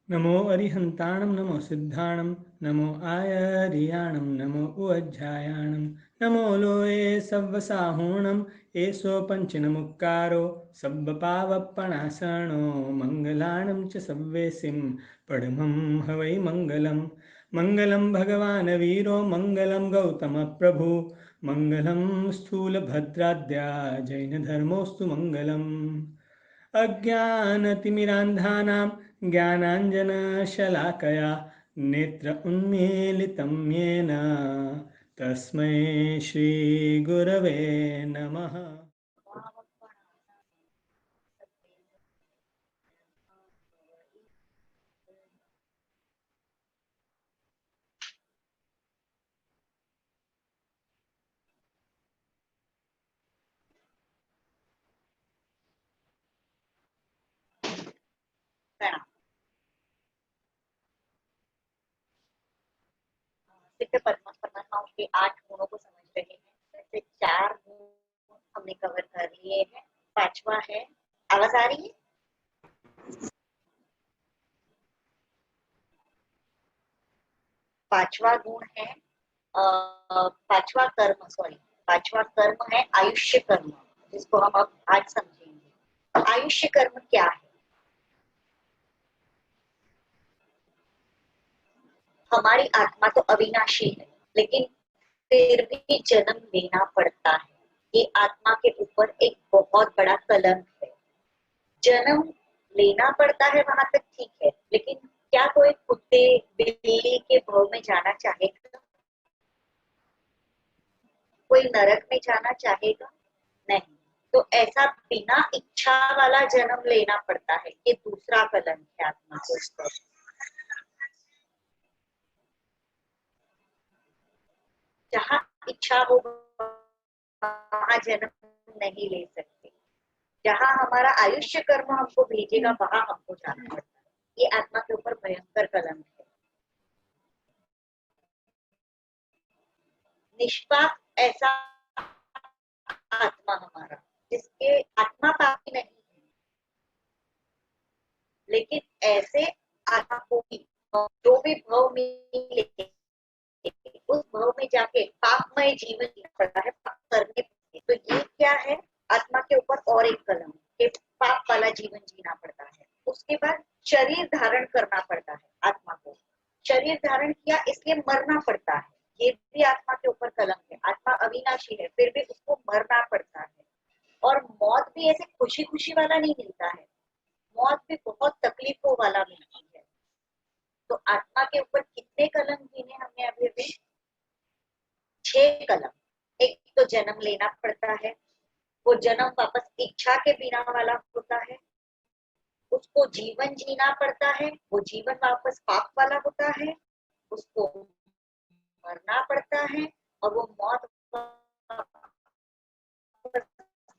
नमो अरिहन्ताणं नमो सिद्धाणं नमो आयर्याणं नमो उज्जायाणं नमो लोये सव्वसाहूणं एषो पञ्चनमुक्कारो सब्बपावप्पणासनो मङ्गलाणं च सव्वेसिं पडमं हवै मङ्गलं मङ्गलं भगवान् वीरो मङ्गलं गौतमप्रभु मङ्गलं स्थूलभद्राद्या जैनधर्मोऽस्तु मङ्गलम् अज्ञानतिमिरान्धानां ज्ञानाञ्जनशलाकया नेत्र उन्मीलितं येन तस्मै श्रीगुरवे नमः। प्रणाम। सिद्ध परमात्माओं के 8 गुणों को समझ रहे हैं। वैसे 4 गुण हमने कवर कर लिए हैं, 5वां है। आवाज आ रही है? 5वां गुण है 5वां कर्म, सॉरी 5वां कर्म है आयुष्य कर्म, जिसको हम अब आज समझेंगे। आयुष्य कर्म क्या है? हमारी आत्मा तो अविनाशी है, लेकिन फिर भी जन्म लेना पड़ता है। ये आत्मा के ऊपर एक बहुत बड़ा कलंक है। जन्म लेना पड़ता है वहां तक ठीक है, लेकिन क्या कोई कुत्ते बिल्ली के भव में जाना चाहेगा? कोई नरक में जाना चाहेगा? नहीं। तो ऐसा बिना इच्छा वाला जन्म लेना पड़ता है। ये दूसरा कलंक है आत्मा के ऊपर। जहाँ इच्छा हो वहां जन्म नहीं ले सकते। जहाँ हमारा आयुष्य कर्म हमको भेजेगा वहां हमको जाना पड़ता है। ये आत्मा के ऊपर भयंकर कलंक है। निष्पाप ऐसा आत्मा हमारा जिसके आत्मा पापी नहीं है, लेकिन ऐसे आत्मा को भी जो भी भव मिले उस भव में जाके पापमय जीवन जीना पड़ता है, पाप करने पड़ते। तो ये क्या है? आत्मा के ऊपर और एक कलम के पाप वाला जीवन जीना पड़ता है। उसके बाद शरीर धारण करना पड़ता है आत्मा को। शरीर धारण किया इसलिए मरना पड़ता है। ये भी आत्मा के ऊपर कलम है। आत्मा अविनाशी है, फिर भी उसको मरना पड़ता है। और मौत भी ऐसे खुशी खुशी वाला नहीं मिलता है, मौत भी बहुत तकलीफों वाला मिलती है। तो आत्मा के ऊपर कितने कलम गिने हमने अभी अभी? 6 कलम। एक तो जन्म लेना पड़ता है, वो जन्म वापस इच्छा के बिना वाला होता है। उसको जीवन जीना पड़ता है, वो जीवन वापस पाप वाला होता है। उसको मरना पड़ता है और वो मौत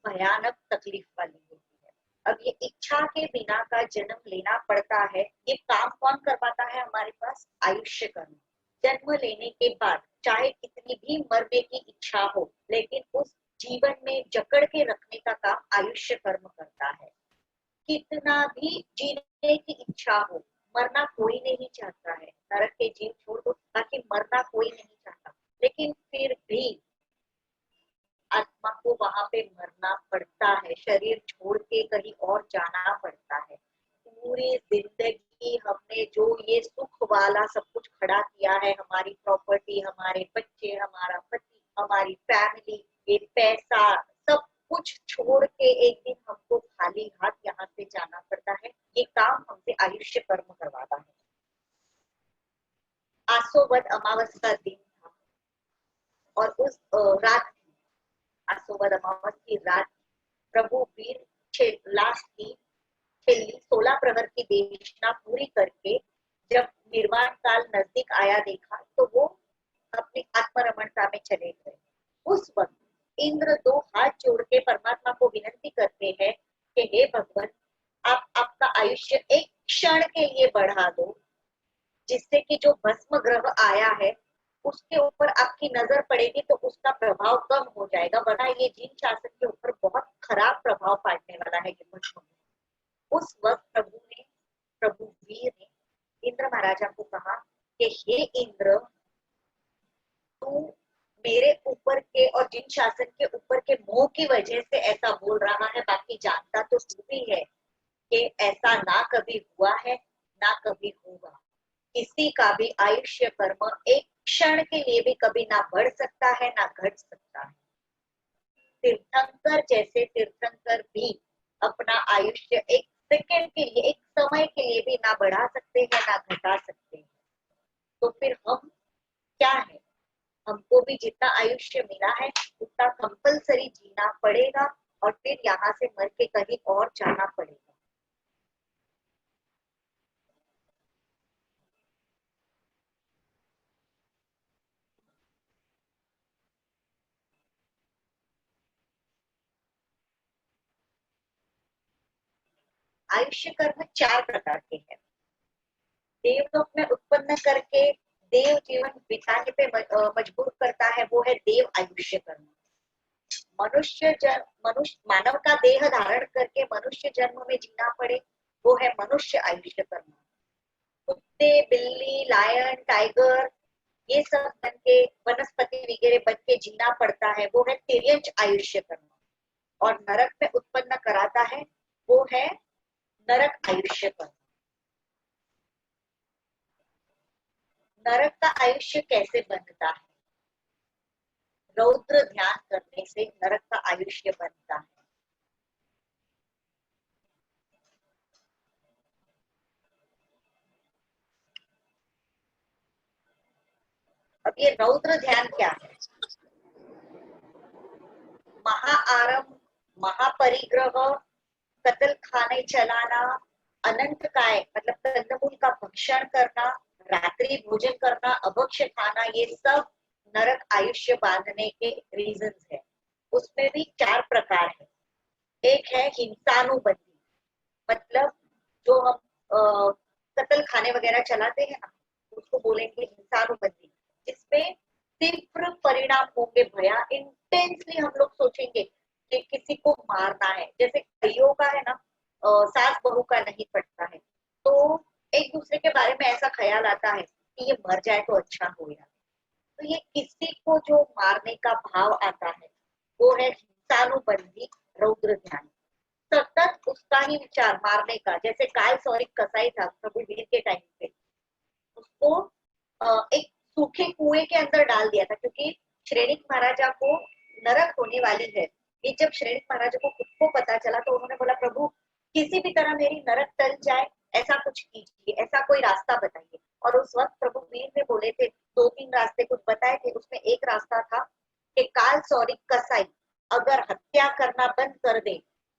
भयानक तकलीफ वाली होती है। अब ये इच्छा के बिना का जन्म लेना पड़ता है। ये काम कौन करवाता है हमारे पास? आयुष्य कर्म। जन्म लेने के बाद चाहे कितनी भी मरने की इच्छा हो, लेकिन उस जीवन में जकड़ के रखने का काम आयुष्य कर्म करता है। कितना भी जीने की इच्छा हो, मरना कोई नहीं चाहता है। नरक के जीव छोड़ दो, ताकि मरना कोई नहीं चाहता, लेकिन फिर भी आत्मा को वहां पे मरना पड़ता है। शरीर छोड़ के कहीं और जाना पड़ता है। पूरी जिंदगी हमने जो ये सुख वाला सब कुछ खड़ा किया है, हमारी प्रॉपर्टी, हमारे बच्चे, हमारा पति, हमारी फैमिली, ये पैसा, सब कुछ छोड़ के एक दिन हमको खाली हाथ यहाँ से जाना पड़ता है। ये काम हमसे आयुष्य कर्म करवाता है। आसोवद अमावस का दिन था और उस रात, आसोवद अमावस की रात, प्रभु वीर लास्ट की 16 प्रहर की देशना पूरी करके जब निर्वाण काल नजदीक आया देखा, तो वो अपनी आत्मरमणता में चले गए। उस वक्त इंद्र 2 हाथ जोड़ के परमात्मा को विनती करते हैं कि हे भगवान, आप आपका आयुष्य एक क्षण के लिए बढ़ा दो, जिससे कि जो भस्म ग्रह आया है उसके ऊपर आपकी नजर पड़ेगी तो उसका प्रभाव कम हो जाएगा, वरना ये जिन शासक के ऊपर बहुत खराब प्रभाव पड़ने वाला है ये भस्म। उस वक्त प्रभु वीर ने महाराजा को कहा कि हे इंद्र, तू मेरे ऊपर के और जिन शासन के ऊपर के मोह की वजह से ऐसा बोल रहा है, बाकी जानता तो तू भी है कि ऐसा ना कभी हुआ है ना कभी होगा। किसी का भी आयुष्य कर्म एक क्षण के लिए भी कभी ना बढ़ सकता है ना घट सकता है। तीर्थंकर जैसे तीर्थंकर भी अपना आयुष्य एक सेकंड के लिए, एक समय के लिए भी ना बढ़ा सकते हैं ना घटा सकते हैं। तो फिर हम क्या है? हमको भी जितना आयुष्य मिला है उतना कंपलसरी जीना पड़ेगा और फिर यहाँ से मर के कहीं और जाना पड़ेगा। आयुष्य कर्म 4 प्रकार के हैं। देवलोक में उत्पन्न करके देव जीवन बिताने पे मजबूर करता है, वो है देव आयुष्य कर्म। मनुष्य मानव का देह धारण करके मनुष्य जन्म में जीना पड़े, वो है मनुष्य आयुष्य कर्म। कुत्ते, बिल्ली, लायन, टाइगर ये सब बन के, वनस्पति वगैरह बन के जीना पड़ता है, वो है तिर्यंच आयुष्य कर्म। और नरक में उत्पन्न कराता है, वो है नरक आयुष्य कर्म। नरक का आयुष्य कैसे बनता है? रौद्र ध्यान करने से नरक का आयुष्य बनता है। अब ये रौद्र ध्यान क्या है? महाआरम, महापरिग्रह, कत्ल खाने चलाना, अनंत काय मतलब कंदमूल का भक्षण करना, रात्रि भोजन करना, अभक्ष्य खाना, ये सब नरक आयुष्य बांधने के रीजंस है। उसमें भी 4 प्रकार है। एक है हिंसानुबंधी, मतलब जो हम कत्ल खाने वगैरह चलाते हैं ना, उसको बोलेंगे हिंसानुबंधी, जिसमें तीव्र परिणाम होंगे, भया इंटेंसली हम लोग सोचेंगे कि किसी को मारना है। जैसे कईयों का है ना, सास बहू का नहीं पटता है, तो एक दूसरे के बारे में ऐसा ख्याल आता है कि ये मर जाए तो अच्छा हो यार। तो ये किसी को जो मारने का भाव आता है, वो है हिंसानुबंधी रौद्र ध्यान। सतत उसका ही विचार मारने का। जैसे काल सौरिक कसाई था प्रभु वीर के टाइम पे, उसको एक सूखे कुएं के अंदर डाल दिया था, क्योंकि श्रेणिक महाराजा को नरक होने वाली है। ये जब श्रेणिक महाराजा को खुद को पता चला तो उन्होंने बोला, प्रभु किसी भी तरह मेरी नरक टल जाए, ऐसा कुछ कीजिए, ऐसा कोई रास्ता बताइए। और उस वक्त प्रभु वीर ने बोले थे 2-3 रास्ते कुछ बताए थे। उसमें एक रास्ता था कि काल सौरिक कसाई अगर हत्या करना बंद कर दे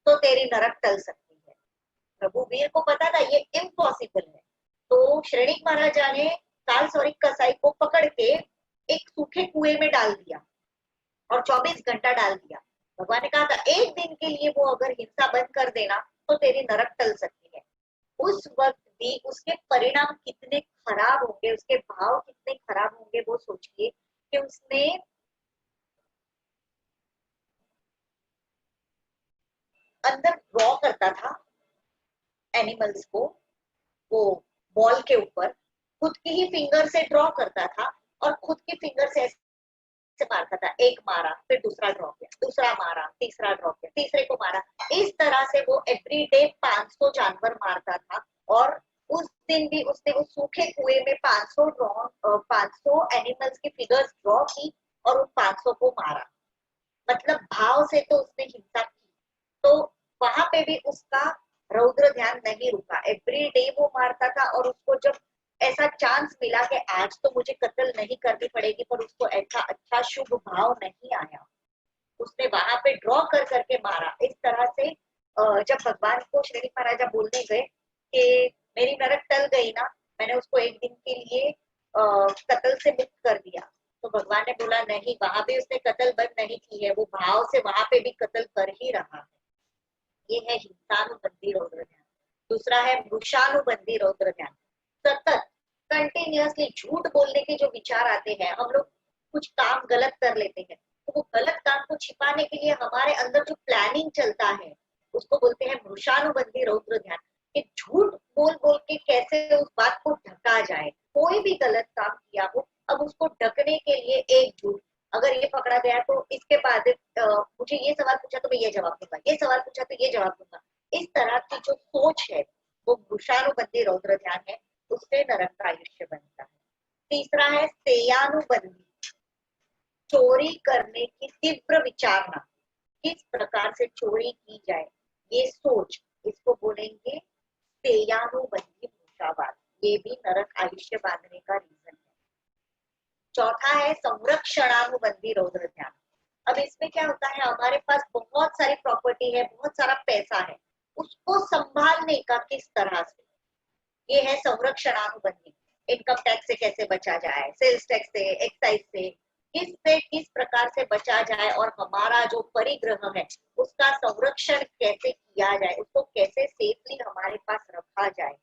तो तेरी नरक टल सकती है। प्रभु वीर को पता था ये इम्पॉसिबल है, तो श्रेणिक महाराजा ने काल सौरिक कसाई को पकड़ के एक सूखे कुएं में डाल दिया और 24 घंटा डाल दिया। भगवान ने कहा था एक दिन के लिए वो अगर हिंसा बंद कर देना तो तेरी नरक टल सकती है। उस वक्त भी उसके परिणाम कितने खराब होंगे, उसके भाव कितने खराब होंगे, वो सोचिए कि उसने अंदर ड्रॉ करता था एनिमल्स को, वो बॉल के ऊपर खुद की ही फिंगर से ड्रॉ करता था और खुद की फिंगर से ऐसे मारता था। एक मारा, फिर दूसरा ड्रॉ किया, दूसरा मारा, तीसरा ड्रॉ किया, तीसरे को मारा। इस तरह से वो एवरी डे 500 जानवर मारता था। और उस दिन भी उसने उस सूखे कुएं में 500 एनिमल्स की फिगर्स ड्रॉ की और उन 500 को मारा। मतलब भाव से तो उसने हिंसा की। तो वहां पे भी उसका रौद्र ध्यान नहीं रुका, एवरी डे वो मारता था। और उसको जब ऐसा चांस मिला कि आज तो मुझे कत्ल नहीं करनी पड़ेगी, पर उसको ऐसा अच्छा शुभ भाव नहीं आया, उसने वहां पे ड्रॉ कर करके मारा। इस तरह से जब भगवान को श्रेणी महाराजा बोलने गए कि मेरी नरक टल गई ना, मैंने उसको एक दिन के लिए कत्ल से मुक्त कर दिया, तो भगवान ने बोला नहीं, वहां भी उसने कत्ल बंद नहीं की है, वो भाव से वहां पे भी कत्ल कर ही रहा है। ये है हिंसानुबंधी रौद्र ध्यान। दूसरा है मृषानुबंधी रौद्र ध्यान। सतत कंटिन्यूअसली झूठ बोलने के जो विचार आते हैं, हम लोग कुछ काम गलत कर लेते हैं, तो वो गलत काम को छिपाने के लिए हमारे अंदर जो प्लानिंग चलता है उसको बोलते हैं मृषानुबंधी रौद्र ध्यान। कि झूठ बोल बोल के कैसे उस बात को ढका जाए। एक झूठ, अगर ये पकड़ा गया तो इसके बाद मुझे ये सवाल पूछा तो मैं ये जवाब दूंगा, ये सवाल पूछा तो ये जवाब दूंगा। इस तरह की जो सोच है वो वृषानुबंधी रौद्र ध्यान है, उससे नरक का आयुष्य बनता है। तीसरा है सेयानुबंधी, चोरी करने की तीव्र विचारना, किस प्रकार से चोरी की जाए ये सोच, इसको बोलेंगे सेयानुबंधी मूषावाद। ये भी नरक आयुष्य बांधने का रीजन है। चौथा है संरक्षणानुबंधी रौद्र ध्यान। अब इसमें क्या होता है, हमारे पास बहुत सारी प्रॉपर्टी है, बहुत सारा पैसा है, उसको संभालने का किस तरह से, ये है संरक्षणानुबंधी। इनकम टैक्स से कैसे बचा जाए, सेल्स टैक्स से, एक्साइज से किस प्रकार से बचा जाए, और हमारा जो परिग्रह है उसका संरक्षण कैसे किया जाए, उसको कैसे सेफली हमारे पास रखा जाए,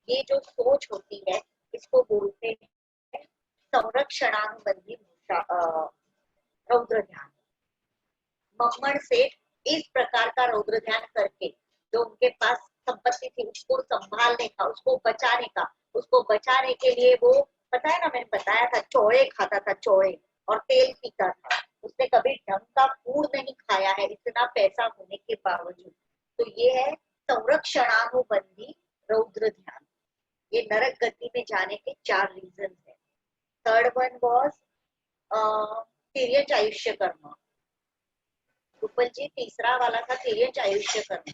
ये जो सोच होती है इसको बोलते हैं संरक्षणानुबंधी रौद्र ध्यान। मम्मण सेठ इस प्रकार का रौद्र ध्यान करके जो उनके पास संपत्ति थी उसको संभालने का, उसको बचाने के लिए वो, पता है ना, मैंने बताया था चौड़े खाता था, चौड़े, और तेल पीता था। उसने कभी ढंग का फूड नहीं खाया है इतना पैसा होने के बावजूद। तो ये है संरक्षणानुबंधी रौद्र ध्यान। ये नरक गति में जाने के 4 रीजन है। थर्ड वन वॉज तिर्यंच आयुष्य कर्म। गोपाल जी तीसरा वाला था तिर्यंच आयुष्य कर्म।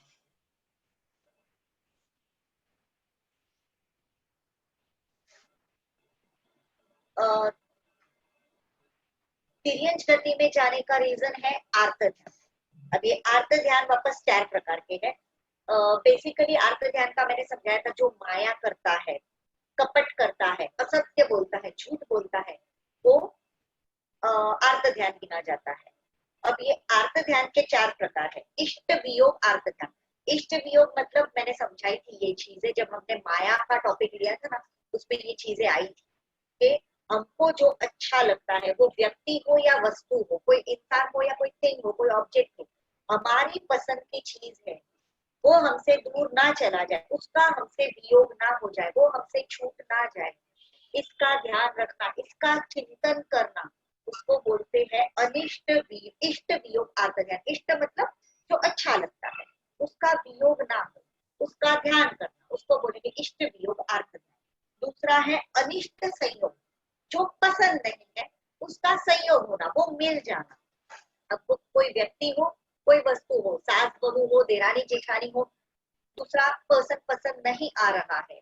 तिर्यंच गति में जाने का रीजन है आर्त ध्यान। अब ये आर्त ध्यान वापस 4 प्रकार के हैं। बेसिकली आर्त ध्यान का मैंने समझाया था, जो माया करता है, कपट करता है, असत्य बोलता है, झूठ बोलता है, वो आर्त ध्यान गिना जाता है। अब ये आर्त ध्यान के 4 प्रकार है। इष्ट वियोग आर्त ध्यान। इष्ट वियोग मतलब मैंने समझाई थी ये चीजें, जब हमने माया का टॉपिक लिया था ना, उसमें ये चीजें आई थी कि हमको जो अच्छा लगता है, वो व्यक्ति हो या वस्तु हो, कोई इंसान हो या कोई थिंग हो, कोई ऑब्जेक्ट हो, हमारी पसंद की चीज है, वो हमसे दूर ना चला जाए, उसका हमसे वियोग ना हो जाए, वो हमसे छूट ना जाए, इसका ध्यान रखना, इसका चिंतन करना, उसको बोलते हैं इष्ट वियोग आर्त ध्यान। इष्ट मतलब जो अच्छा लगता है, उसका वियोग ना हो, उसका ध्यान करना, उसको बोलेंगे इष्ट वियोग आर्त ध्यान। दूसरा है अनिष्ट संयोग, जो पसंद नहीं है उसका संयोग होना, वो मिल जाना। अब कोई व्यक्ति हो, कोई वस्तु हो, सास बहू हो, देरानी जेठानी हो, दूसरा पर्सन पसंद नहीं आ रहा है,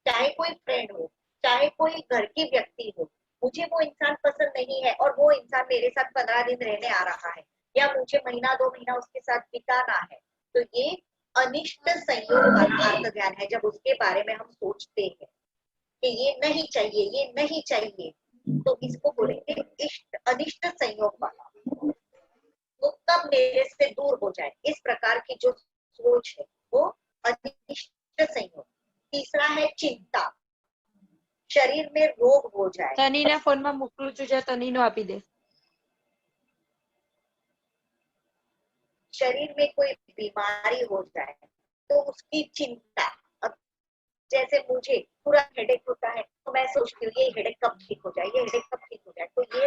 चाहे कोई फ्रेंड हो, चाहे कोई घर की व्यक्ति हो, मुझे वो इंसान पसंद नहीं है और वो इंसान मेरे साथ 15 दिन रहने आ रहा है, या मुझे महीना 2 महीना उसके साथ बिताना है, तो ये अनिष्ट संयोग वाला आर्त ध्यान है। जब उसके बारे में हम सोचते हैं कि ये नहीं चाहिए, ये नहीं चाहिए, तो इसको बोलेंगे अनिष्ट संयोग वाला, वो कब मेरे से दूर हो जाए, इस प्रकार की जो सोच है वो अनिष्ट संयोग। तीसरा है चिंता, शरीर में रोग हो जाए। તનીના ફોનમાં મોકલું છું, જો તનીનો આપી દે. शरीर में कोई बीमारी हो जाए तो उसकी चिंता। अब जैसे मुझे पूरा हेडेक होता है तो मैं सोचती हूँ ये हेडेक कब ठीक हो जाए, ये हेडेक कब ठीक हो जाए, तो ये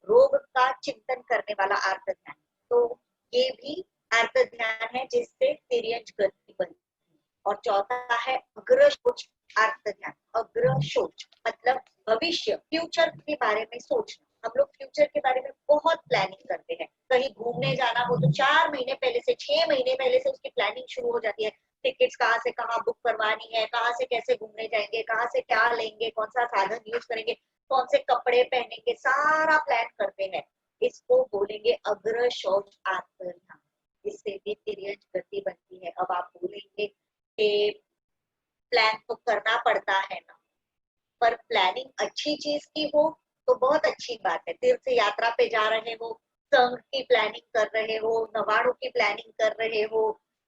रोग का चिंतन करने वाला आर्त ध्यान। तो ये भी आर्त ध्यान है जिससे तिर्यंच गति बनती है। और चौथा है अग्रशोच आर्त ध्यान। अग्रशोच मतलब भविष्य, फ्यूचर के बारे में सोचना। हम लोग फ्यूचर के बारे में बहुत प्लानिंग करते हैं। कहीं घूमने जाना हो तो 4 महीने पहले से, 6 महीने पहले से उसकी प्लानिंग शुरू हो जाती है। टिकट्स कहाँ से कहाँ बुक करवानी है, कहाँ से कैसे घूमने जाएंगे, कहाँ से क्या लेंगे, कौन सा साधन यूज करेंगे, कौन से कपड़े पहनेंगे, सारा प्लान करते हैं। इसको बोलेंगे अग्रशोच आर्त ध्यान। इससे भी तिर्यंच गति बनती है। अब आप बोलेंगे कि प्लान तो करना पड़ता है ना, पर प्लानिंग अच्छी चीज की हो तो बहुत अच्छी बात है। तीर्थ यात्रा पे जा रहे हो, संघ की प्लानिंग कर रहे हो, नवाणु की प्लानिंग कर रहे हो,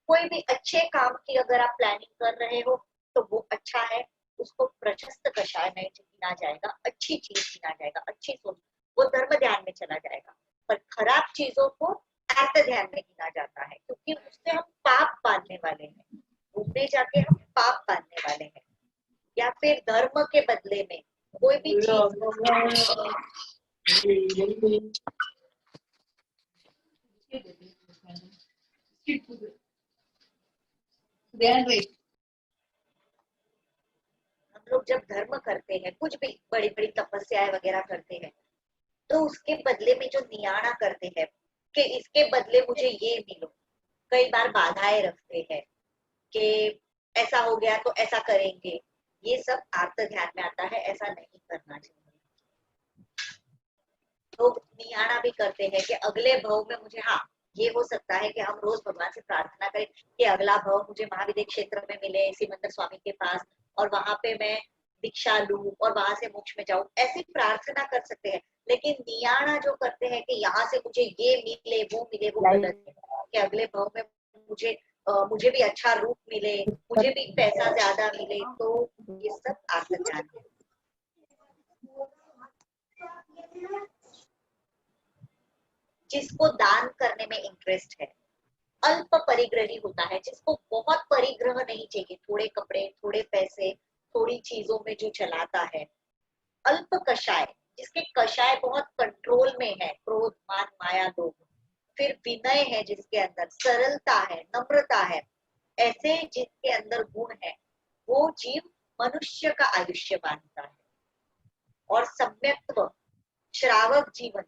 कोई भी अच्छे काम की अगर आप प्लानिंग कर रहे हो तो वो अच्छा है, उसको प्रशस्त कषाय में गिना जाएगा, अच्छी चीज गिना जाएगा, अच्छी सोच, वो धर्म ध्यान में चला जाएगा। पर खराब चीजों को आर्त ध्यान में गिना जाता है, क्योंकि उससे हम पाप बांधने वाले हैं। घूमने जाके हम पाप बांधने वाले हैं, या फिर धर्म के बदले में कोई भी चीज हम लोग जब धर्म करते हैं, कुछ भी बड़ी बड़ी तपस्याएं वगैरह करते हैं, तो उसके बदले में जो नियाणा करते हैं कि इसके बदले मुझे ये मिलो, कई बार बाधाएं रखते हैं कि ऐसा हो गया तो ऐसा करेंगे, ये सब आर्त ध्यान में आता है, ऐसा नहीं करना चाहिए। लोग नियाणा भी करते हैं कि अगले भव में मुझे, हाँ ये हो सकता है कि हम रोज भगवान से प्रार्थना करें कि अगला भव मुझे महाविद्य क्षेत्र में मिले, सिमंदर स्वामी के पास, और वहां पे मैं दीक्षा लूं और वहां से मोक्ष में जाऊं, ऐसी प्रार्थना कर सकते हैं। लेकिन नियाणा जो करते हैं कि यहाँ से मुझे ये मिले वो मिले, वो गलत है। कि अगले भव में मुझे भी अच्छा रूप मिले, मुझे भी पैसा ज्यादा मिले, तो ये सब आर्त ध्यान है। जिसको दान करने में इंटरेस्ट है, अल्प परिग्रही होता है, जिसको बहुत परिग्रह नहीं चाहिए, थोड़े कपड़े, थोड़े पैसे, थोड़ी चीजों में जो चलाता है। अल्प कषाय, जिसके कषाय बहुत कंट्रोल में है, क्रोध मान माया लोभ, फिर विनय है जिसके अंदर, सरलता है, नम्रता है, ऐसे जिसके अंदर गुण है, वो जीव मनुष्य का आयुष्य बांधता है। और सम्यक्त्व, श्रावक जीवन,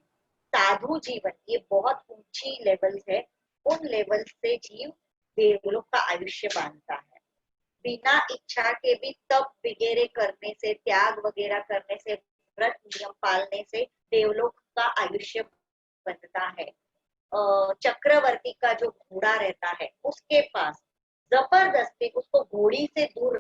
साधु जीवन, ये बहुत ऊंची लेवल है, उन लेवल से जीव देवलोक का आयुष्य बांधता है। बिना इच्छा के भी तप वगैरह करने से, त्याग वगैरह करने से, व्रत नियम पालने से देवलोक का आयुष्य बनता है। चक्रवर्ती का जो घोड़ा रहता है, उसके पास जबरदस्ती उसको घोड़ी से दूर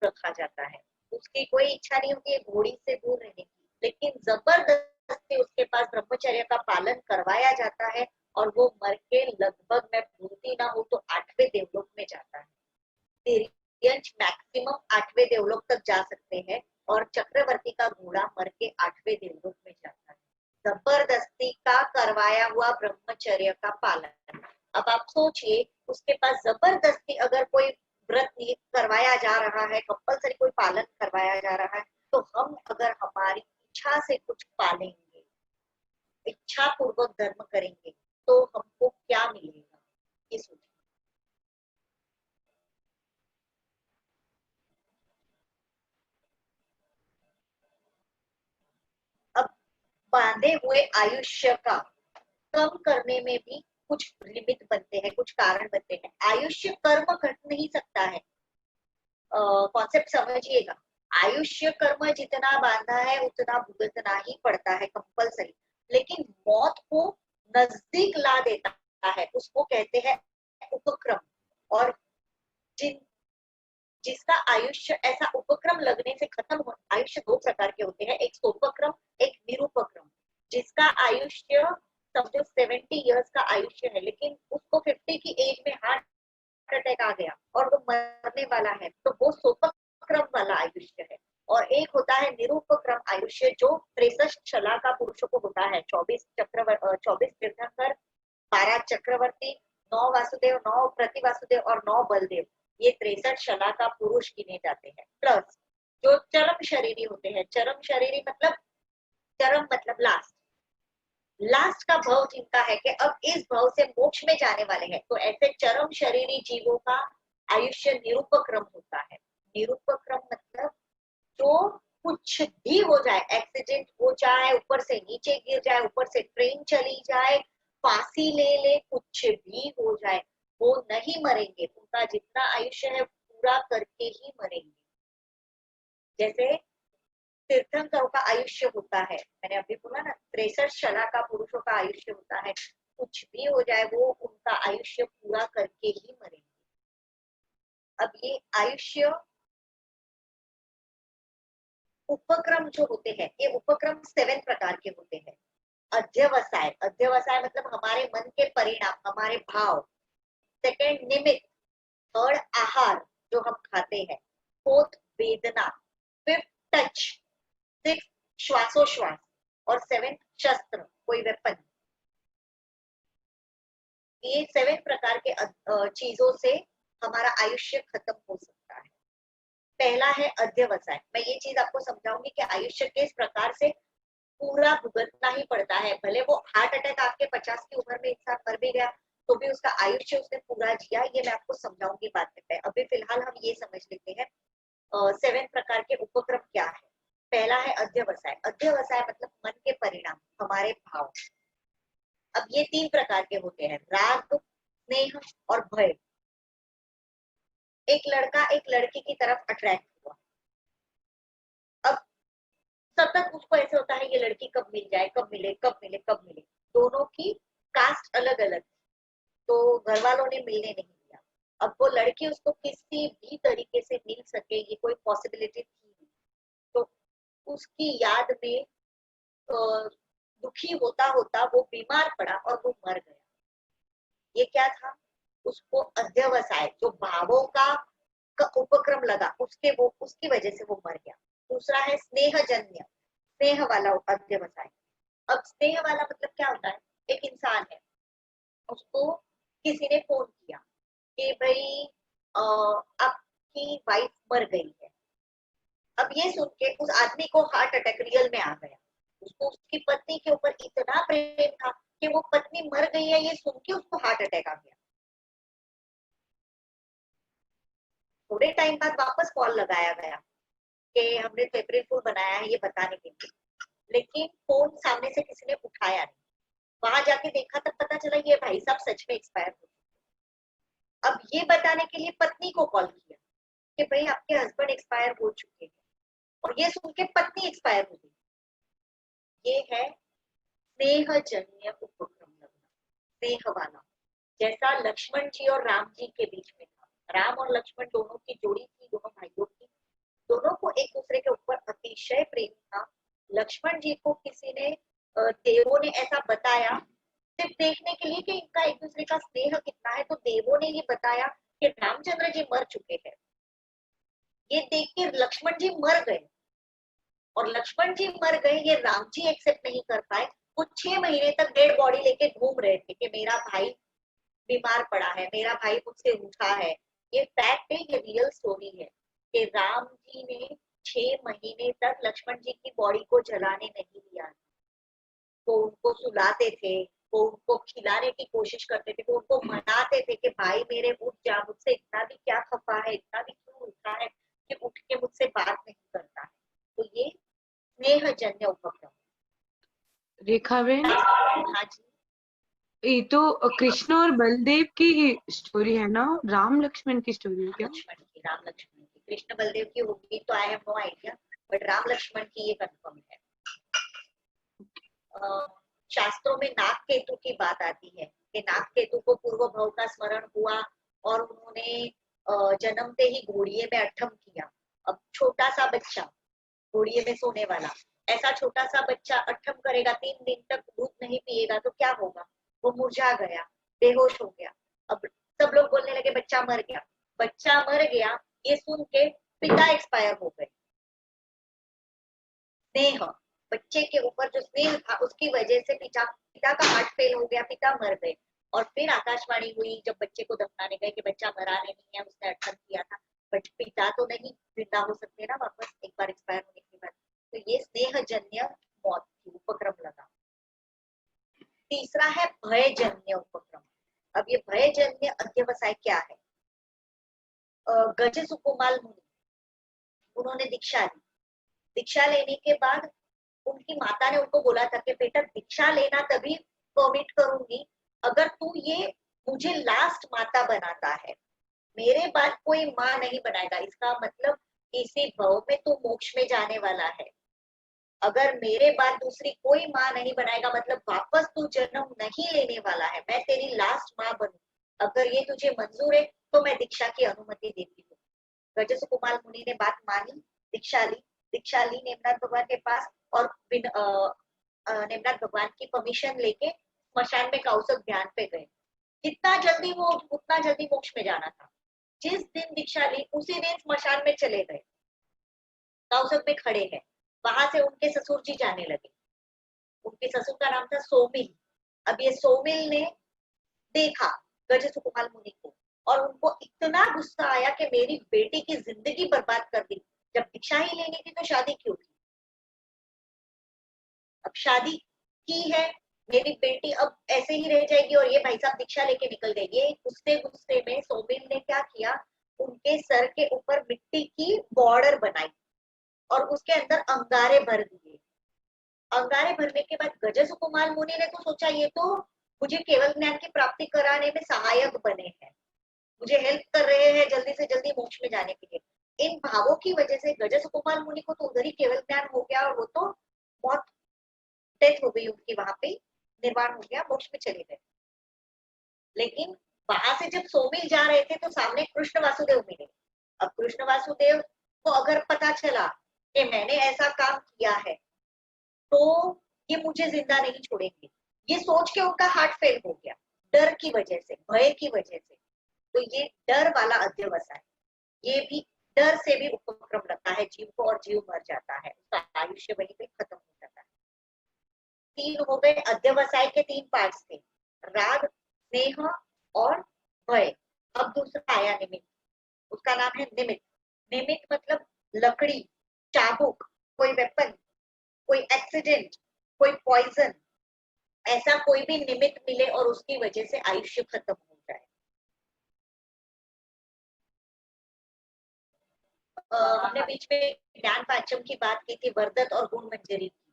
रखा जाता है। उसकी कोई इच्छा नहीं होती है घोड़ी से दूर रहने की, लेकिन जबरदस्ती उसके पास ब्रह्मचर्य का पालन करवाया जाता है, और वो मर के लगभग, मैं भूलती ना हूँ तो 8वें देवलोक में जाता है। तिर्यंश मैक्सिमम 8वें देवलोक तक जा सकते हैं, और चक्रवर्ती का घोड़ा मर के 8वें देवलोक में जाता है। जबरदस्ती का करवाया हुआ ब्रह्मचर्य का पालन। अब आप सोचिए, उसके पास जबरदस्ती अगर कोई व्रत करवाया जा रहा है, कंपलसरी कोई पालन करवाया जा रहा है, तो हम अगर हमारी इच्छा से कुछ पालेंगे, इच्छा पूर्वक धर्म करेंगे, तो हमको क्या मिलेगा, ये सोचिए। अब बांधे हुए आयुष्य का कम करने में भी कुछ लिमिट बनते हैं, कुछ कारण बनते हैं। आयुष्य कर्म घट नहीं सकता है, कॉन्सेप्ट समझिएगा। आयुष्य कर्म जितना बांधा है उतना भुगतना ही पड़ता है कंपलसरी, लेकिन मौत को नजदीक ला देता है, उसको कहते हैं उपक्रम। और जिसका आयुष्य ऐसा उपक्रम लगने से खत्म हो, आयुष्य दो प्रकार के होते हैं, एक सोपक्रम, एक निरूपक्रम। जिसका आयुष्य समझो 70 इयर्स का आयुष्य है, लेकिन उसको 50 की एज में हार्ट अटैक आ गया और वो मरने वाला है, तो वो सोपक्रम वाला आयुष्य है। और एक होता है निरूपक्रम आयुष्य, जो 63 शला का पुरुषों को होता है, 24 तीर्थंकर, 12 चक्रवर्ती, 9 वासुदेव, 9 प्रतिवासुदेव और 9 बलदेव, ये 63 शला का पुरुष गिने जाते हैं। प्लस जो चरम शरीरी होते हैं, चरम शरीरी मतलब, चरम मतलब लास्ट, लास्ट का भव जिनका है कि अब इस भव से मोक्ष में जाने वाले हैं, तो ऐसे चरम शरीरी जीवों का आयुष्य निरूपक्रम होता है। निरूपक्रम मतलब जो कुछ भी हो जाए, एक्सीडेंट हो जाए, ऊपर से नीचे गिर जाए, ऊपर से ट्रेन चली जाए, फांसी ले ले, कुछ भी हो जाए, वो नहीं मरेंगे, उनका जितना आयुष्य है पूरा करके ही मरेंगे। जैसे तीर्थंकरों का आयुष्य होता है, मैंने अभी बोला ना, 63 शला का पुरुषों का आयुष्य होता है, कुछ भी हो जाए वो उनका आयुष्य पूरा करके ही मरेंगे। अब ये आयुष्य उपक्रम जो होते हैं, ये उपक्रम 7 प्रकार के होते हैं। अध्यवसाय, अध्यवसाय मतलब हमारे मन के परिणाम, हमारे भाव। सेकंड निमित्त, थर्ड आहार जो हम खाते हैं, फोर्थ वेदना, फिफ्थ टच, सिक्स श्वासोश्वास, और 7 शस्त्र, कोई वेपन। ये 7 प्रकार के चीजों से हमारा आयुष्य खत्म हो सकता है। पहला है अध्यवसाय। मैं ये चीज आपको समझाऊंगी कि आयुष्य किस प्रकार से पूरा भुगतना ही पड़ता है। भले वो हार्ट अटैक आपके 50 की उम्र में इंसान मर भी गया तो भी उसका आयुष्य उसने पूरा जिया। ये मैं आपको समझाऊंगी बाद में। अभी फिलहाल हम ये समझ लेते हैं 7 प्रकार के उपक्रम क्या है। पहला है अध्यवसाय। अध्यवसाय मतलब मन के परिणाम, हमारे भाव। अब ये 3 प्रकार के होते हैं, राग, स्नेह और भय। एक लड़का एक लड़की की तरफ अट्रैक्ट हुआ, अब सतत उसको ऐसे होता है ये लड़की कब मिल जाए, कब मिले कब मिले कब मिले। दोनों की कास्ट अलग अलग, तो घर वालों ने मिलने नहीं दिया। अब वो लड़की उसको किसी भी तरीके से मिल सके ये कोई पॉसिबिलिटी थी नहीं। तो उसकी याद में दुखी होता होता वो बीमार पड़ा और वो मर गया। ये क्या था? उसको अध्यवसाय, जो भावों का उपक्रम लगा, उसकी वजह से वो मर गया। दूसरा है स्नेहजन्य, स्नेह वाला अध्यवसाय। अब स्नेह वाला मतलब क्या होता है? एक इंसान है, उसको किसी ने फोन किया कि भाई आपकी वाइफ मर गई है। अब ये सुन के उस आदमी को हार्ट अटैक रियल में आ गया। उसको उसकी पत्नी के ऊपर इतना प्रेम था कि वो पत्नी मर गई है ये सुन के उसको हार्ट अटैक आ गया। थोड़े टाइम बाद वापस कॉल लगाया गया कि हमने तो अप्रैल फूल बनाया है ये बताने के लिए, लेकिन फोन सामने से किसी ने उठाया नहीं। वहां जाके देखा तब पता चला ये भाई साहब सच में एक्सपायर हो गए। अब ये बताने के लिए पत्नी को कॉल किया कि भाई आपके हस्बैंड एक्सपायर हो चुके हैं, और ये सुन के पत्नी एक्सपायर हो गई। ये है स्नेहजन्य उपक्रम लगना, स्नेह वाला। जैसा लक्ष्मण जी और राम जी के बीच में था। राम और लक्ष्मण दोनों की जोड़ी थी, दोनों भाइयों की। दोनों को एक दूसरे के ऊपर अतिशय प्रेम था। लक्ष्मण जी को किसी ने देवों ने ऐसा बताया सिर्फ देखने के लिए कि इनका एक दूसरे का स्नेह कितना है। तो देवों ने ये बताया कि रामचंद्र जी मर चुके हैं। ये देख के लक्ष्मण जी मर गए, और लक्ष्मण जी मर गए ये राम जी एक्सेप्ट नहीं कर पाए। वो 6 महीने तक डेड बॉडी लेके घूम रहे थे कि मेरा भाई बीमार पड़ा है, मेरा भाई मुझसे रूठा है। ये फैक्ट है, ये रियल स्टोरी है कि राम जी ने 6 महीने तक लक्ष्मण जी की बॉडी को जलाने नहीं दिया। वो उनको सुलाते थे, वो उनको खिलाने की कोशिश करते थे, वो उनको मनाते थे कि भाई मेरे उठ जा, मुझसे इतना भी क्या खफा है, इतना भी क्यों उठा है कि उठ के मुझसे बात नहीं करता है। तो ये स्नेहजन्य उपक्रम। रेखा बहन, हाँ जी, ये तो कृष्ण और बलदेव की स्टोरी है ना, राम लक्ष्मण की स्टोरी है क्या? राम लक्ष्मण की। कृष्ण बलदेव की होगी तो I have no idea, but Ram Lakshman की ये कंफर्म है। शास्त्रों में नाग केतु की बात आती है कि नाग केतु को पूर्व भव का स्मरण हुआ और उन्होंने जन्मते ही घोड़िए में अट्ठम किया। अब छोटा सा बच्चा घोड़िए में सोने वाला, ऐसा छोटा सा बच्चा अट्ठम करेगा, 3 दिन तक दूध नहीं पिएगा तो क्या होगा? वो मुरझा गया, बेहोश हो गया। अब सब लोग बोलने लगे बच्चा मर गया। बच्चा मर गया ये सुन के पिता एक्सपायर हो गए। स्नेह, बच्चे के ऊपर जो स्नेह था उसकी वजह से पिता का हार्ट फेल हो गया, पिता मर गए। और फिर आकाशवाणी हुई जब बच्चे को दफनाने गए कि बच्चा मरा नहीं है, उसने अट्ठम किया था। बट पिता तो नहीं जिंदा हो सकते ना वापस एक बार एक्सपायर होने के बाद। तो ये स्नेहजन्य मौत थी, उपक्रम लगा। तीसरा है भयजन्य उपक्रम। अब ये भयजन्य अध्यवसाय क्या है? गज सुकुमाल मुनि, उन्होंने दीक्षा ली। दीक्षा लेने के बाद उनकी माता ने उनको बोला था कि बेटा दीक्षा लेना तभी परमिट करूंगी अगर तू ये मुझे लास्ट माता बनाता है, मेरे बाद कोई माँ नहीं बनाएगा। इसका मतलब इसी भव में तू मोक्ष में जाने वाला है। अगर मेरे बाद दूसरी कोई माँ नहीं बनाएगा मतलब वापस तू जन्म नहीं लेने वाला है, मैं तेरी लास्ट माँ बनू। अगर ये तुझे मंजूर है तो मैं दीक्षा की अनुमति देती हूँ। गजस कुमार मुनि ने बात मानी, दीक्षा ली। दीक्षा ली नेमनाथ भगवान के पास, और नेमनाथ भगवान की परमिशन लेके स्मशान में कौसक ध्यान पे गए। जितना जल्दी वो उतना जल्दी मोक्ष में जाना था। जिस दिन दीक्षा ली उसी दिन स्मशान में चले गए, कौसक में खड़े हैं। वहां से उनके ससुर जी जाने लगे। उनके ससुर का नाम था सोमिल। अब ये सोमिल ने देखा गज सुकुमार मुनि को, और उनको इतना गुस्सा आया कि मेरी बेटी की जिंदगी बर्बाद कर दी। जब दीक्षा ही लेनी थी तो शादी क्यों की? अब शादी की है, मेरी बेटी अब ऐसे ही रह जाएगी और ये भाई साहब दीक्षा लेके निकल गए। ये गुस्से गुस्से में सोबिल ने क्या किया, उनके सर के ऊपर मिट्टी की बॉर्डर बनाई और उसके अंदर अंगारे भर दिए। अंगारे भरने के बाद गजस कुमार मुनि ने तो सोचा ये तो मुझे केवल ज्ञान की प्राप्ति कराने में सहायक बने हैं, मुझे हेल्प कर रहे हैं जल्दी से जल्दी मोक्ष में जाने के लिए। इन भावों की वजह से गजस कुमार मुनि को तो उधर ही केवल ज्ञान हो गया और वो तो बहुत डेथ हो गई उनकी, वहां पे निर्वाण हो गया, मोक्ष में चले गए। लेकिन वहां से जब सोमिल जा रहे थे तो सामने कृष्ण वासुदेव मिले। अब कृष्ण वासुदेव को अगर पता चला कि मैंने ऐसा काम किया है तो ये मुझे जिंदा नहीं छोड़ेंगे, ये सोच के उनका हार्ट फेल हो गया, डर की वजह से, भय की वजह से। तो ये डर वाला अध्यवसाय, ये भी डर से भी उपक्रम रखता है जीव को और जीव मर जाता है, उसका आयुष्य वहीं पे खत्म हो जाता है। तीन हो गए अध्यवसाय के, तीन पार्ट्स थे, राग, स्नेह और भय। अब दूसरा आया निमित्त, उसका नाम है निमित्त। निमित्त मतलब लकड़ी, चाबुक, कोई वेपन, कोई एक्सीडेंट, कोई पॉइजन, ऐसा कोई भी निमित्त मिले और उसकी वजह से आयुष्य खत्म हो जाए। हमने बीच में ज्ञान पांचम की बात की थी, वर्दत और गुण मंजरी की।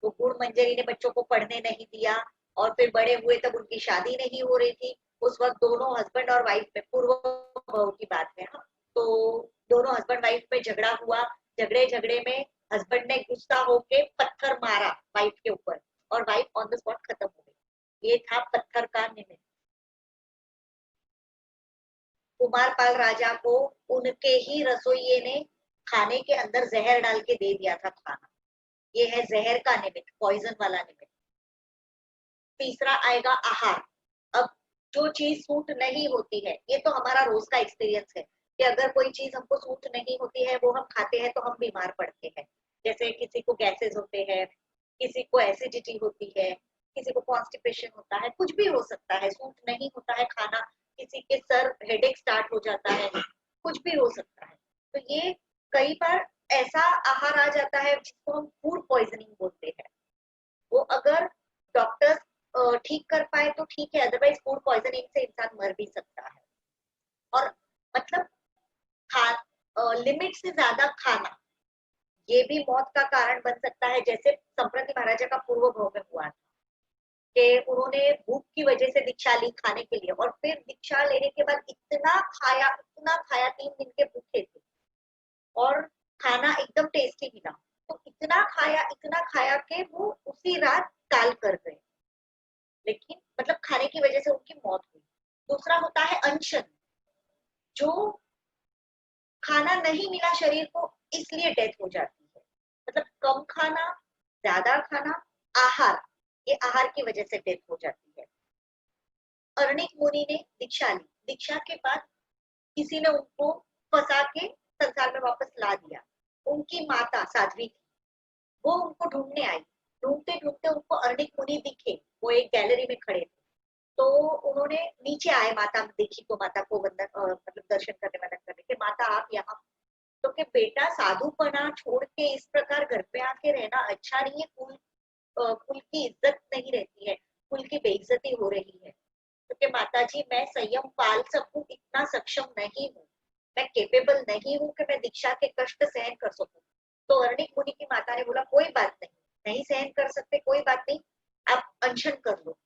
तो गुण मंजरी ने बच्चों को पढ़ने नहीं दिया और फिर बड़े हुए तब उनकी शादी नहीं हो रही थी। उस वक्त दोनों हस्बैंड और वाइफ में, पूर्व बहू की बात है हाँ, तो दोनों हस्बैंड वाइफ में झगड़ा हुआ। झगड़े झगड़े में हस्बैंड ने गुस्सा होके पत्थर मारा वाइफ के ऊपर और वाइफ ऑन द स्पॉट खत्म हो गई। ये था पत्थर का निमित्त। कुमारपाल राजा को उनके ही रसोइये ने खाने के अंदर जहर डाल के दे दिया था खाना, ये है जहर का निमित्त, पॉइजन वाला निमित्त। तीसरा आएगा आहार। अब जो चीज सूट नहीं होती है, ये तो हमारा रोज का एक्सपीरियंस है कि अगर कोई चीज हमको सूट नहीं होती है वो हम खाते हैं तो हम बीमार पड़ते हैं। जैसे किसी को गैसेस होते हैं, किसी को एसिडिटी होती है, किसी को कॉन्स्टिपेशन होता है, कुछ भी हो सकता है, सूट नहीं होता है खाना, किसी के सर हेडेक स्टार्ट हो जाता है, कुछ भी हो सकता है। तो ये कई बार ऐसा आहार आ जाता है जिसको हम फूड पॉइजनिंग बोलते हैं। वो अगर डॉक्टर्स ठीक कर पाए तो ठीक है, अदरवाइज फूड पॉइजनिंग से इंसान मर भी सकता है। और मतलब लिमिट से ज्यादा खाना, ये भी मौत का कारण बन सकता है। जैसे संप्रति महाराजा का पूर्व भाव में हुआ था कि उन्होंने भूख की वजह से दीक्षा ली खाने के लिए और फिर दीक्षा लेने के बाद इतना खाया, 3 दिन के भूखे थे और खाना एकदम टेस्टी मिला, तो इतना खाया कि वो उसी रात काल कर गए, लेकिन मतलब खाने की वजह से उनकी मौत हुई। दूसरा होता है अनशन, जो खाना नहीं मिला शरीर को इसलिए डेथ हो जाती है। मतलब कम खाना, ज्यादा खाना, आहार, ये आहार की वजह से डेथ हो जाती है। अर्णिक मुनि ने दीक्षा ली, दीक्षा के बाद किसी ने उनको फंसा के संसार में वापस ला दिया। उनकी माता साध्वी थी, वो उनको ढूंढने आई, ढूंढते ढूंढते उनको अर्णिक मुनि दिखे, वो एक गैलरी में खड़े थे। तो उन्होंने नीचे आए, माता देखी तो माता को वंदन मतलब दर्शन करने वंदन करने के, माता आप यहाँ। तो कि बेटा साधुपना छोड़ के इस प्रकार घर पे आके रहना अच्छा नहीं है, कुल की इज्जत नहीं रहती है, कुल की बेइज्जती हो रही है। तो कि माता जी मैं संयम पाल सकूं इतना सक्षम नहीं हूँ, मैं केपेबल नहीं हूँ कि मैं दीक्षा के कष्ट सहन कर सकूं। तो अर्णिक मुनि की माता ने बोला कोई बात नहीं, नहीं सहन कर सकते कोई बात नहीं, आप अनशन कर लो,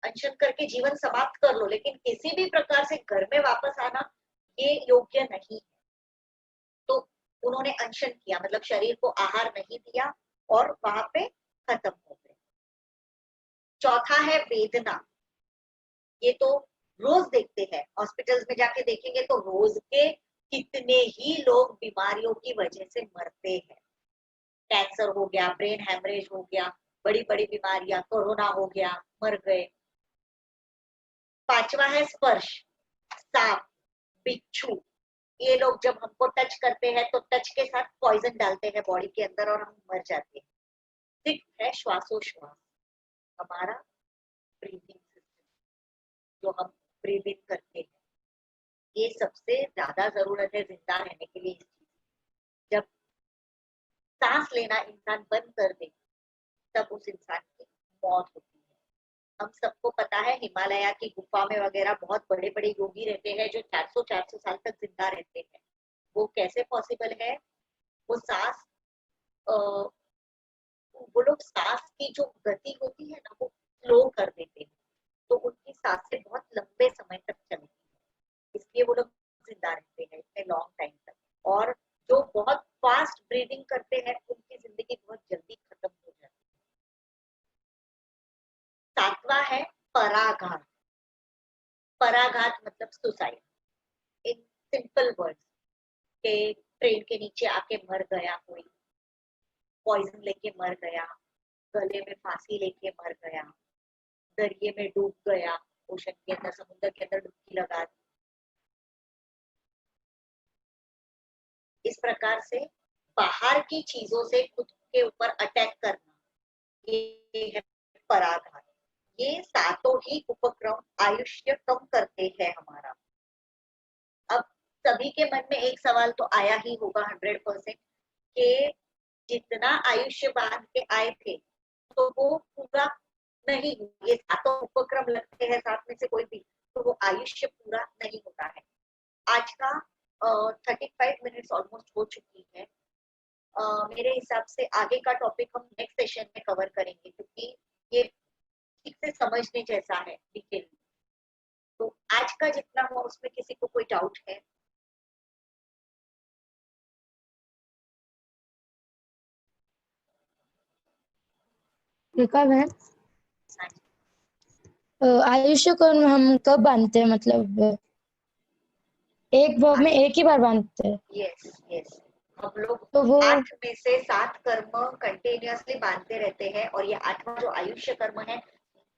अनशन करके जीवन समाप्त कर लो, लेकिन किसी भी प्रकार से घर में वापस आना ये योग्य नहीं है। तो उन्होंने अनशन किया, मतलब शरीर को आहार नहीं दिया और वहां पे खत्म हो गए। चौथा है वेदना। ये तो रोज देखते हैं, हॉस्पिटल्स में जाके देखेंगे तो रोज के कितने ही लोग बीमारियों की वजह से मरते हैं। कैंसर हो गया, ब्रेन हेमरेज हो गया, बड़ी बड़ी बीमारियां, कोरोना हो गया, मर गए। पांचवा है स्पर्श, सांप, बिच्छू, ये लोग जब हमको टच करते हैं तो टच के साथ पॉइजन डालते हैं बॉडी के अंदर और हम मर जाते हैं। सिक्स है श्वासोश्वास, हमारा ब्रीदिंग सिस्टम, जो हम ब्रीद इन करते हैं, ये सबसे ज्यादा जरूरत है जिंदा रहने के लिए इस चीज। जब सांस लेना इंसान बंद कर दे तब उस इंसान की मौत होती है। हम सबको पता है हिमालय की गुफा में वगैरह बहुत बड़े बड़े योगी रहते हैं जो 400 साल तक जिंदा रहते हैं। वो कैसे पॉसिबल है? वो सांस वो लोग सांस की जो गति होती है ना वो स्लो कर देते हैं, तो उनकी सांसें बहुत लंबे समय तक चलती है, इसलिए वो लोग जिंदा रहते हैं इतने लॉन्ग टाइम तक। और जो बहुत फास्ट ब्रीदिंग करते हैं उनकी जिंदगी बहुत जल्दी खत्म हो जाती है। सातवां है पराघात। पराघात मतलब सुसाइड। इन सिंपल वर्ड्स के ट्रेन के नीचे आके मर गया, कोई पॉइजन लेके मर गया, गले में फांसी लेके मर गया, दरिये में डूब गया, ओशन के अंदर, समुद्र के अंदर डुबकी लगा दी। इस प्रकार से बाहर की चीजों से खुद के ऊपर अटैक करना, ये है पराघात। ये सातों ही उपक्रम आयुष्य कम करते हैं हमारा। अब सभी के मन में एक सवाल तो आया ही होगा 100% कि जितना आयुष्य बांध के आए थे तो वो पूरा नहीं, ये सातों उपक्रम लगते हैं साथ में से कोई भी, तो वो आयुष्य पूरा नहीं होता है। आज का 35 मिनट्स ऑलमोस्ट हो चुकी है। मेरे हिसाब से आगे का टॉपिक हम नेक्स्ट सेशन में कवर करेंगे, क्योंकि ये ठीक से समझने जैसा है डिटेल। तो आज का जितना हुआ उसमें किसी को कोई डाउट है? रेखा बहन, हाँ जी। आयुष्य को हम कब बांधते हैं? मतलब एक भाव में एक ही बार बांधते हैं? यस यस, हम लोग तो वो 8 में से 7 कर्म कंटिन्यूअसली बांधते रहते हैं, और ये 8वां जो आयुष्य कर्म है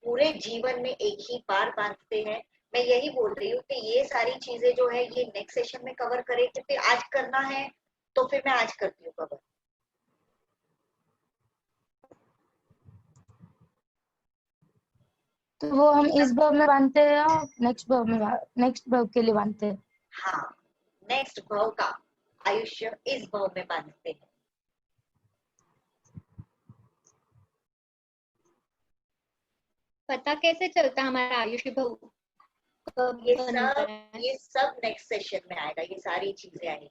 पूरे जीवन में एक ही बार बांधते हैं। मैं यही बोल रही हूँ कि ये सारी चीजें जो है ये नेक्स्ट सेशन में कवर करें, कि फिर आज करना है तो फिर मैं आज करती हूँ कवर। तो वो हम इस भाव में बांधते हैं या नेक्स्ट भाव के लिए बांधते हैं? हाँ, नेक्स्ट भाव का आयुष्य इस भाव में बांधते हैं। पता कैसे चलता हमारा आयुष्य भाव कब बनता है? ये सब नेक्स्ट सेशन में आएगा, ये सारी चीजें आएंगी।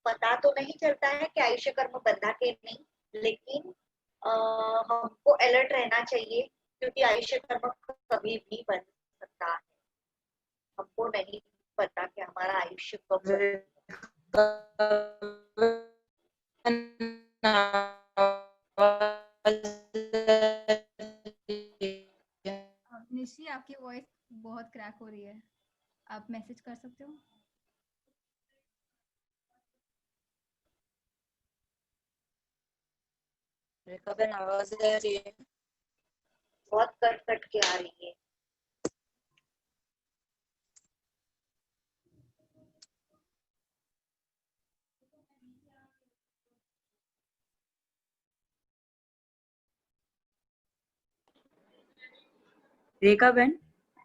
पता तो नहीं चलता है कि आयुष्य कर्म बंधा के नहीं, लेकिन हमको अलर्ट रहना चाहिए, क्योंकि आयुष्य कर्म कभी भी बन सकता है। हमको नहीं पता कि हमारा आयुष्य कब निशी, आपकी वॉइस बहुत क्रैक हो रही है, आप मैसेज कर सकते हो? रेखा बहन, आवाज आ रही है? बहुत कट कट के आ रही है। रेखा बहन,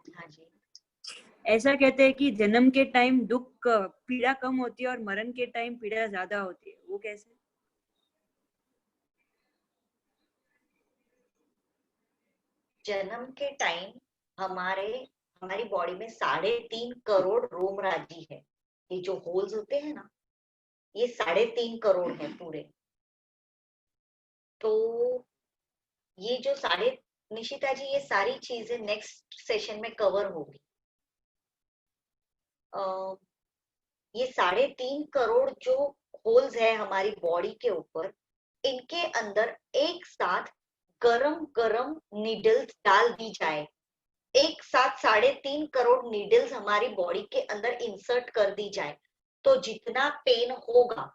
हाँ जी। ऐसा कहते हैं कि जन्म के टाइम दुख पीड़ा कम होती है और मरण के टाइम पीड़ा ज्यादा होती है, वो कैसे? जन्म के टाइम हमारी बॉडी में 3.5 करोड़ रोम राजी है। ये जो होल्स होते हैं ना, ये 3.5 करोड़ है पूरे। तो ये जो निशिता जी, ये सारी चीजें नेक्स्ट सेशन में कवर होगी। ये 3.5 करोड़ जो होल्स है हमारी बॉडी के ऊपर, इनके अंदर एक साथ गरम गरम नीडल्स डाल दी जाए, एक साथ 3.5 करोड़ नीडल्स हमारी बॉडी के अंदर इंसर्ट कर दी जाए, तो जितना पेन होगा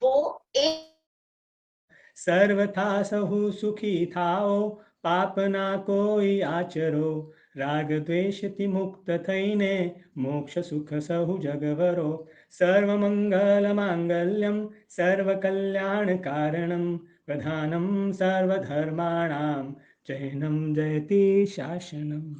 वो एक सर्वथा सहु सुखी थाओ, पाप ना कोई आचरो, राग द्वेष ति मुक्त थईने, मोक्ष सुख सहु जगवरो। सर्वमंगल मांगल्यम सर्व कल्याण कारणम, प्रधानम सर्वधर्माणाम, जैनम जयति शासनम।